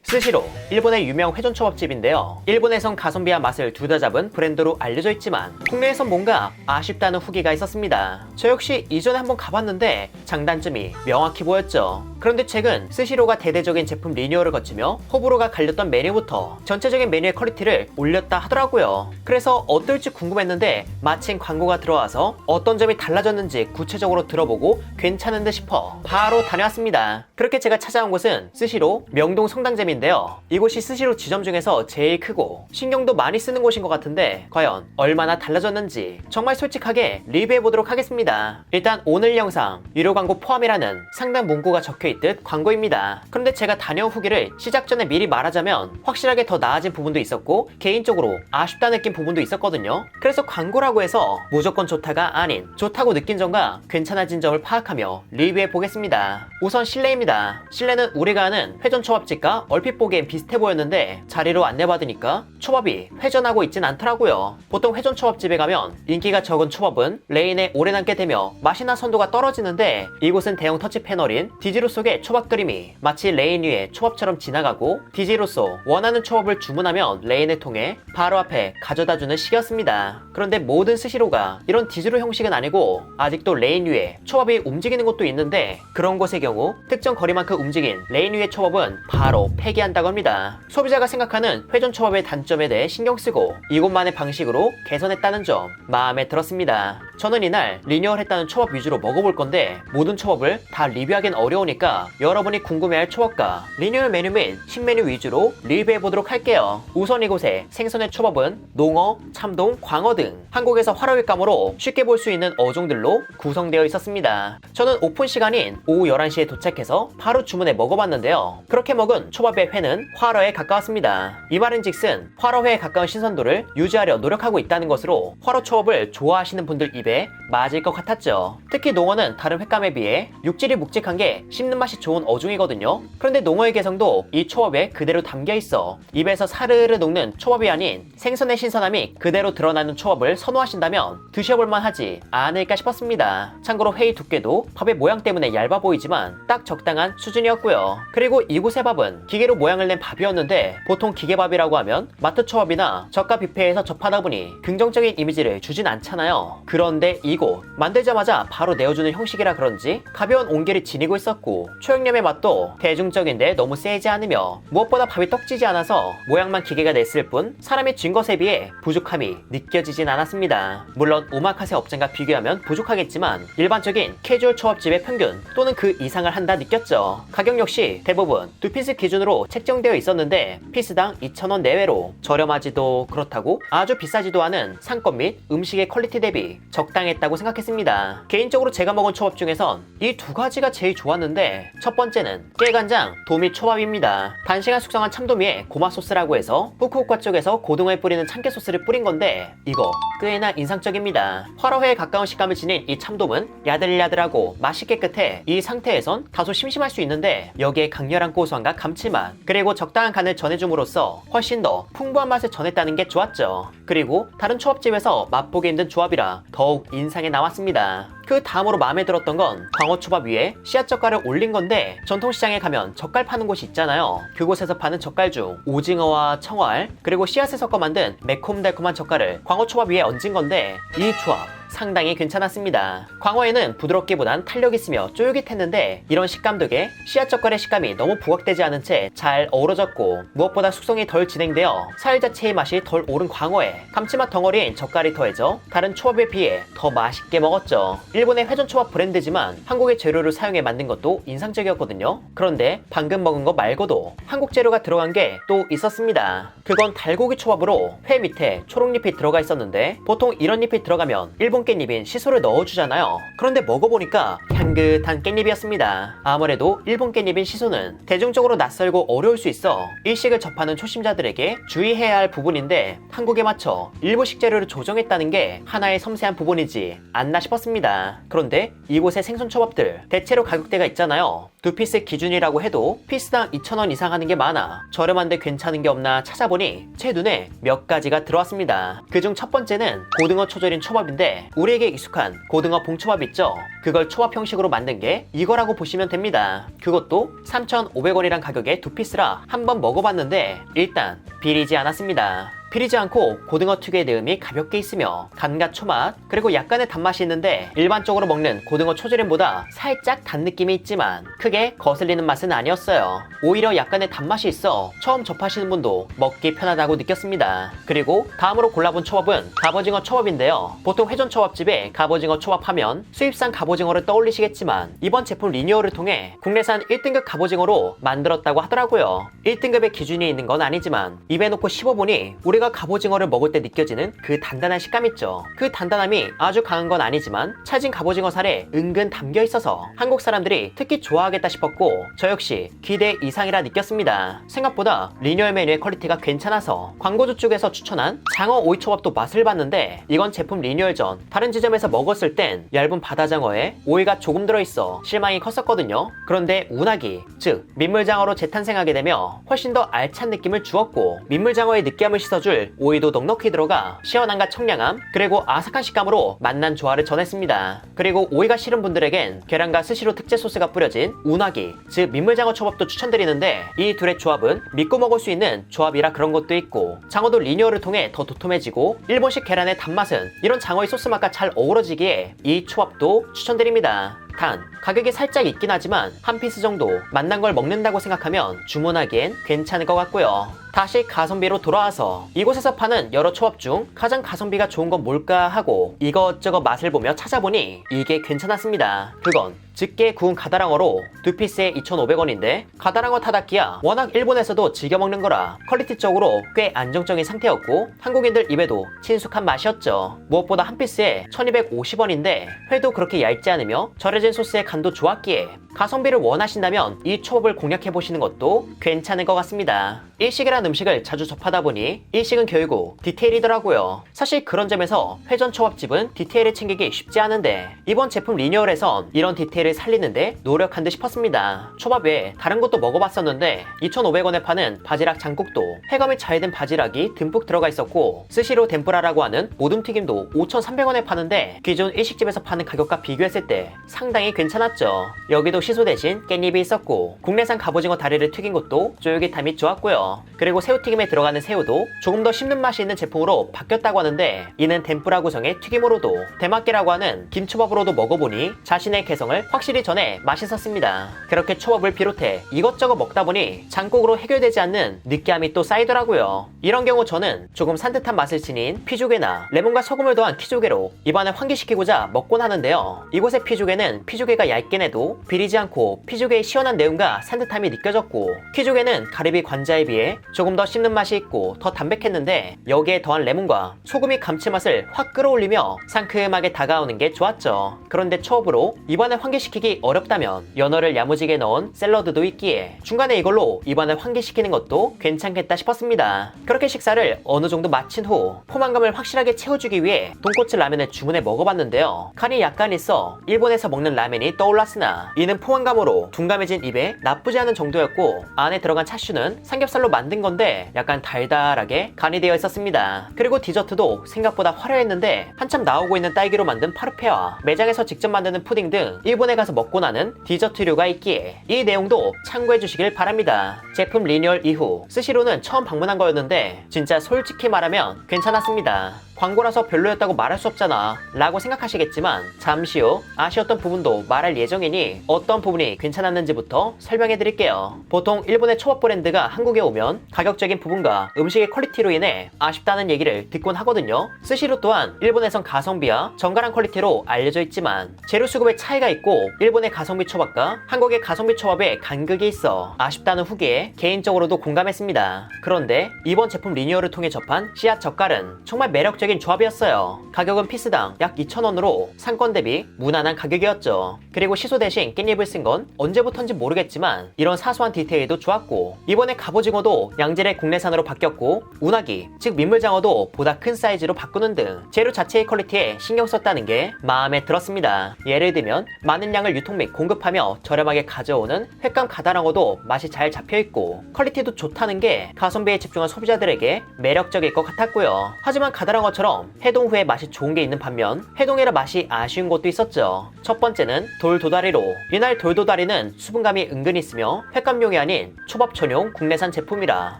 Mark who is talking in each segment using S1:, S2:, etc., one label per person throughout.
S1: 스시로, 일본의 유명 회전초밥집인데요. 일본에선 가성비와 맛을 둘 다 잡은 브랜드로 알려져 있지만 국내에선 뭔가 아쉽다는 후기가 있었습니다. 저 역시 이전에 한번 가봤는데 장단점이 명확히 보였죠. 그런데 최근 스시로가 대대적인 제품 리뉴얼을 거치며 호불호가 갈렸던 메뉴부터 전체적인 메뉴의 퀄리티를 올렸다 하더라고요. 그래서 어떨지 궁금했는데 마침 광고가 들어와서 어떤 점이 달라졌는지 구체적으로 들어보고 괜찮은 듯 싶어 바로 다녀왔습니다. 그렇게 제가 찾아온 곳은 스시로 명동 성당점인데요. 이곳이 스시로 지점 중에서 제일 크고 신경도 많이 쓰는 곳인 것 같은데 과연 얼마나 달라졌는지 정말 솔직하게 리뷰해보도록 하겠습니다. 일단 오늘 영상 유료 광고 포함이라는 상당 문구가 적혀있듯 광고입니다. 그런데 제가 다녀온 후기를 시작 전에 미리 말하자면 확실하게 더 나아진 부분도 있었고 개인적으로 아쉽다 느낀 부분도 있었거든요. 그래서 광고라고 해서 무조건 좋다가 아닌 좋다고 느낀 점과 괜찮아진 점을 파악하며 리뷰해보겠습니다. 우선 실내입니다. 실내는 우리가 아는 회전초밥집과 얼핏 보기엔 비슷해 보였는데 자리로 안내받으니까 초밥이 회전하고 있진 않더라고요. 보통 회전초밥집에 가면 인기가 적은 초밥은 레인에 오래 남게 되며 맛이나 선도가 떨어지는데 이곳은 대형 터치 패널인 디지로 속의 초밥 그림이 마치 레인 위에 초밥처럼 지나가고 디지로서 원하는 초밥을 주문하면 레인을 통해 바로 앞에 가져다주는 식이었습니다. 그런데 모든 스시로가 이런 디지로 형식은 아니고 아직도 레인 위에 초밥이 움직이는 곳도 있는데 그런 곳의 경우 특정 거리만큼 움직인 레인 위의 초밥은 바로 폐기한다고 합니다. 소비자가 생각하는 회전초밥의 단점에 대해 신경쓰고 이곳만의 방식으로 개선했다는 점 마음에 들었습니다. 저는 이날 리뉴얼했다는 초밥 위주로 먹어볼 건데 모든 초밥을 다 리뷰하긴 어려우니까 여러분이 궁금해할 초밥과 리뉴얼 메뉴 및 신메뉴 위주로 리뷰해보도록 할게요. 우선 이곳의 생선의 초밥은 농어, 참돔, 광어 등 한국에서 활어일감으로 쉽게 볼 수 있는 어종들로 구성되어 있었습니다. 저는 오픈 시간인 오후 11시에 도착해서 바로 주문해 먹어봤는데요. 그렇게 먹은 초밥의 회는 활어에 가까웠습니다. 이 말인즉슨 활어회에 가까운 신선도를 유지하려 노력하고 있다는 것으로 활어 초밥을 좋아하시는 분들 입에 맞을 것 같았죠. 특히 농어는 다른 횟감에 비해 육질이 묵직한 게 씹는 맛이 좋은 어종이거든요. 그런데 농어의 개성도 이 초밥에 그대로 담겨있어 입에서 사르르 녹는 초밥이 아닌 생선의 신선함이 그대로 드러나는 초밥을 선호하신다면 드셔볼만 하지 않을까 싶었습니다. 참고로 회의 두께도 밥의 모양 때문에 얇아 보이지만 딱 적당한 수준이었고요. 그리고 이곳의 밥은 기계로 모양을 낸 밥이었는데 보통 기계밥이라고 하면 마트 초밥이나 저가 뷔페에서 접하다 보니 긍정적인 이미지를 주진 않잖아요. 그런데 이곳 만들자마자 바로 내어주는 형식이라 그런지 가벼운 온기를 지니고 있었고 초양념의 맛도 대중적인데 너무 세지 않으며 무엇보다 밥이 떡지지 않아서 모양만 기계가 냈을 뿐 사람이 쥔 것에 비해 부족함이 느껴지진 않았습니다. 물론 오마카세 업장과 비교하면 부족하겠지만 일반적인 캐주얼 초밥집의 평균 또는 그 이상을 한다 느꼈죠. 가격 역시 대부분 2피스 기준으로 책정되어 있었는데 피스당 2,000원 내외로 저렴하지도 그렇다고 아주 비싸지도 않은 상권 및 음식의 퀄리티 대비 적당했다고 생각했습니다. 개인적으로 제가 먹은 초밥 중에선 이 두 가지가 제일 좋았는데 첫 번째는 깨간장 도미 초밥입니다. 단시간 숙성한 참돔 위에 고마 소스라고 해서 후쿠오카 쪽에서 고등어에 뿌리는 참깨 소스를 뿌린 건데 이거 꽤나 인상적입니다. 활어회에 가까운 식감을 지닌 이 참돔은 야들야들하고 맛이 깨끗해 이 상태에선 다소 심심할 수 있는데 여기에 강렬한 고소함과 감칠맛 그리고 적당한 간을 전해줌으로써 훨씬 더 풍부한 맛을 전했다는 게 좋았죠. 그리고 다른 초밥집에서 맛보기 힘든 조합이라 더욱 인상에 남았습니다. 그 다음으로 마음에 들었던 건 광어초밥 위에 씨앗젓갈을 올린 건데 전통시장에 가면 젓갈 파는 곳이 있잖아요. 그곳에서 파는 젓갈 중 오징어와 청알 그리고 씨앗을 섞어 만든 매콤달콤한 젓갈을 광어초밥 위에 얹은 건데 이 조합 상당히 괜찮았습니다. 광어에는 부드럽기보단 탄력 있으며 쫄깃했는데 이런 식감 덕에 씨앗젓갈의 식감이 너무 부각되지 않은 채 잘 어우러졌고 무엇보다 숙성이 덜 진행되어 살 자체의 맛이 덜 오른 광어에 감칠맛 덩어리인 젓갈이 더해져 다른 초밥에 비해 더 맛있게 먹었죠. 일본의 회전초밥 브랜드지만 한국의 재료를 사용해 만든 것도 인상적이었거든요. 그런데 방금 먹은 거 말고도 한국 재료가 들어간 게 또 있었습니다. 그건 달고기 초밥으로 회 밑에 초록잎이 들어가 있었는데 보통 이런 잎이 들어가면 일본 깻잎인 시소를 넣어주잖아요. 그런데 먹어보니까 향긋한 깻잎이었습니다. 아무래도 일본 깻잎인 시소는 대중적으로 낯설고 어려울 수 있어 일식을 접하는 초심자들에게 주의해야 할 부분인데 한국에 맞춰 일부 식재료를 조정했다는 게 하나의 섬세한 부분이지 않나 싶었습니다. 그런데 이곳의 생선초밥들 대체로 가격대가 있잖아요. 2피스 기준이라고 해도 피스당 2,000원 이상 하는 게 많아 저렴한데 괜찮은 게 없나 찾아보니 제 눈에 몇 가지가 들어왔습니다. 그중 첫 번째는 고등어 초절인 초밥인데 있는데 우리에게 익숙한 고등어 봉초밥 있죠? 그걸 초밥 형식으로 만든 게 이거라고 보시면 됩니다. 그것도 3,500원이란 가격에 두 피스라 한번 먹어봤는데 일단 비리지 않았습니다. 비리지 않고 고등어 특유의 내음이 가볍게 있으며 간과 초맛 그리고 약간의 단맛이 있는데 일반적으로 먹는 고등어 초절임보다 살짝 단 느낌이 있지만 크게 거슬리는 맛은 아니었어요. 오히려 약간의 단맛이 있어 처음 접하시는 분도 먹기 편하다고 느꼈습니다. 그리고 다음으로 골라본 초밥은 갑오징어 초밥인데요. 보통 회전 초밥집에 갑오징어 초밥하면 수입산 갑오징어를 떠올리시겠지만 이번 제품 리뉴얼을 통해 국내산 1등급 갑오징어로 만들었다고 하더라고요. 1등급의 기준이 있는 건 아니지만 입에 놓고 씹어보니 우리가 갑오징어를 먹을 때 느껴지는 그 단단한 식감 있죠. 그 단단함이 아주 강한 건 아니지만 찰진 갑오징어 살에 은근 담겨 있어서 한국 사람들이 특히 좋아하겠다 싶었고 저 역시 기대 이상이라 느꼈습니다. 생각보다 리뉴얼 메뉴의 퀄리티가 괜찮아서 광고주 쪽에서 추천한 장어 오이초밥도 맛을 봤는데 이건 제품 리뉴얼 전 다른 지점에서 먹었을 땐 얇은 바다장어에 오이가 조금 들어있어 실망이 컸었거든요. 그런데 운하기 즉 민물장어로 재탄생하게 되며 훨씬 더 알찬 느낌을 주었고 민물장어의 느끼함을 씻어줄 오이도 넉넉히 들어가 시원함과 청량함 그리고 아삭한 식감으로 맛난 조화를 전했습니다. 그리고 오이가 싫은 분들에겐 계란과 스시로 특제 소스가 뿌려진 운하기 즉 민물장어 초밥도 추천드리는데 이 둘의 조합은 믿고 먹을 수 있는 조합이라 그런 것도 있고 장어도 리뉴얼을 통해 더 도톰해지고 일본식 계란의 단맛은 이런 장어의 소스 맛과 잘 어우러지기에 이 초밥도 추천드립니다. 단 가격이 살짝 있긴 하지만 한 피스 정도 맛난 걸 먹는다고 생각하면 주문하기엔 괜찮을 것 같고요. 다시 가성비로 돌아와서 이곳에서 파는 여러 초밥 중 가장 가성비가 좋은 건 뭘까 하고 이것저것 맛을 보며 찾아보니 이게 괜찮았습니다. 그건 즈게 구운 가다랑어로 두 피스에 2,500원인데 가다랑어 타다키야 워낙 일본에서도 즐겨 먹는 거라 퀄리티적으로 꽤 안정적인 상태였고 한국인들 입에도 친숙한 맛이었죠. 무엇보다 한 피스에 1,250원인데 회도 그렇게 얇지 않으며 절여진 소스의 간도 좋았기에 가성비를 원하신다면 이 초밥을 공략해보시는 것도 괜찮을 것 같습니다. 일식이란 음식을 자주 접하다 보니 일식은 결국 디테일이더라고요. 사실 그런 점에서 회전 초밥집은 디테일을 챙기기 쉽지 않은데 이번 제품 리뉴얼에선 이런 디테일을 살리는데 노력한 듯 싶었습니다. 초밥 외에 다른 것도 먹어봤었는데 2,500원에 파는 바지락 장국도 해감이 잘 된 바지락이 듬뿍 들어가 있었고 스시로 덴뿌라라고 하는 모둠튀김도 5,300원에 파는데 기존 일식집에서 파는 가격과 비교했을 때 상당히 괜찮았죠. 여기도 시소 대신 깻잎이 있었고 국내산 갑오징어 다리를 튀긴 것도 쫄깃함이 좋았고요. 그리고 새우튀김에 들어가는 새우도 조금 더 씹는 맛이 있는 제품으로 바뀌었다고 하는데 이는 덴뿌라 구성의 튀김으로도 대마끼라고 하는 김초밥으로도 먹어보니 자신의 개성을 확실히 전해 맛있었습니다. 그렇게 초밥을 비롯해 이것저것 먹다 보니 장국으로 해결되지 않는 느끼함이 또 쌓이더라고요. 이런 경우 저는 조금 산뜻한 맛을 지닌 피조개나 레몬과 소금을 더한 키조개로 입안을 환기시키고자 먹곤 하는데요. 이곳의 피조개는 피조개가 얇긴 해도 비리지 않고 피조개의 시원한 내음과 산뜻함이 느껴졌고 키조개는 가리비 관자에 비해 조금 더 씹는 맛이 있고 더 담백했는데 여기에 더한 레몬과 소금이 감칠맛을 확 끌어올리며 상큼하게 다가오는 게 좋았죠. 그런데 초밥으로 입안을 환기시키기 어렵다면 연어를 야무지게 넣은 샐러드도 있기에 중간에 이걸로 입안을 환기시키는 것도 괜찮겠다 싶었습니다. 그렇게 식사를 어느 정도 마친 후 포만감을 확실하게 채워주기 위해 돈코츠 라면을 주문해 먹어봤는데요. 간이 약간 있어 일본에서 먹는 라면이 떠올랐으나 이는 포만감으로 둔감해진 입에 나쁘지 않은 정도였고 안에 들어간 차슈는 삼겹살로 만든 건데 약간 달달하게 간이 되어 있었습니다. 그리고 디저트도 생각보다 화려했는데 한참 나오고 있는 딸기로 만든 파르페와 매장에서 직접 만드는 푸딩 등 일본에 가서 먹고 나는 디저트류가 있기에 이 내용도 참고해 주시길 바랍니다. 제품 리뉴얼 이후 스시로는 처음 방문한 거였는데 진짜 솔직히 말하면 괜찮았습니다. 광고라서 별로였다고 말할 수 없잖아 라고 생각하시겠지만 잠시 후 아쉬웠던 부분도 말할 예정이니 어떤 부분이 괜찮았는지부터 설명해 드릴게요. 보통 일본의 초밥 브랜드가 한국에 오면 가격적인 부분과 음식의 퀄리티로 인해 아쉽다는 얘기를 듣곤 하거든요. 스시로 또한 일본에선 가성비와 정갈한 퀄리티로 알려져 있지만 재료 수급의 차이가 있고 일본의 가성비 초밥과 한국의 가성비 초밥에 간극이 있어 아쉽다는 후기에 개인적으로도 공감했습니다. 그런데 이번 제품 리뉴얼을 통해 접한 씨앗 젓갈은 정말 매력적인 조합이었어요. 가격은 피스당 약 2,000원으로 상권 대비 무난한 가격이었죠. 그리고 시소 대신 깻잎을 쓴 건 언제부턴지 모르겠지만 이런 사소한 디테일도 좋았고 이번에 갑오징어도 양질의 국내산으로 바뀌었고 운하기 즉 민물장어도 보다 큰 사이즈로 바꾸는 등 재료 자체의 퀄리티에 신경 썼다는 게 마음에 들었습니다. 예를 들면 많은 양을 유통 및 공급하며 저렴하게 가져오는 횟감 가다랑어도 맛이 잘 잡혀있고 퀄리티도 좋다는 게 가성비에 집중한 소비자들에게 매력적일 것 같았고요. 하지만 가다랑어 것처럼 해동후에 맛이 좋은 게 있는 반면 해동이라 맛이 아쉬운 것도 있었죠. 첫 번째는 돌도다리로. 이날 돌도다리는 수분감이 은근히 있으며 횟감용이 아닌 초밥 전용 국내산 제품이라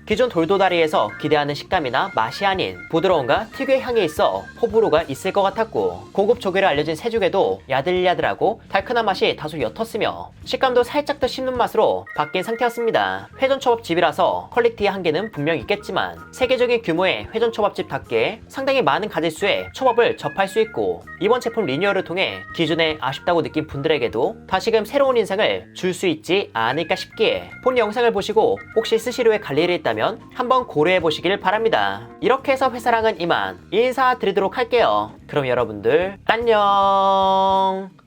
S1: 기존 돌도다리에서 기대하는 식감이나 맛이 아닌 부드러움과 특유의 향이 있어 호불호가 있을 것 같았고, 고급 조개로 알려진 새죽에도 야들야들하고 달큰한 맛이 다소 옅었으며 식감도 살짝 더 씹는 맛으로 바뀐 상태였습니다. 회전초밥집이라서 퀄리티의 한계는 분명 있겠지만 세계적인 규모의 회전초밥집답게 상당히 많은 가짓수의 초밥을 접할 수 있고, 이번 제품 리뉴얼을 통해 기존에 아쉽다고 느낀 분들에게도 다시금 새로운 인상을 줄 수 있지 않을까 싶기에 본 영상을 보시고 혹시 스시로에 갈 일이 있다면 한번 고려해 보시길 바랍니다. 이렇게 해서 회사랑은 이만 인사드리도록 할게요. 그럼 여러분들 안녕.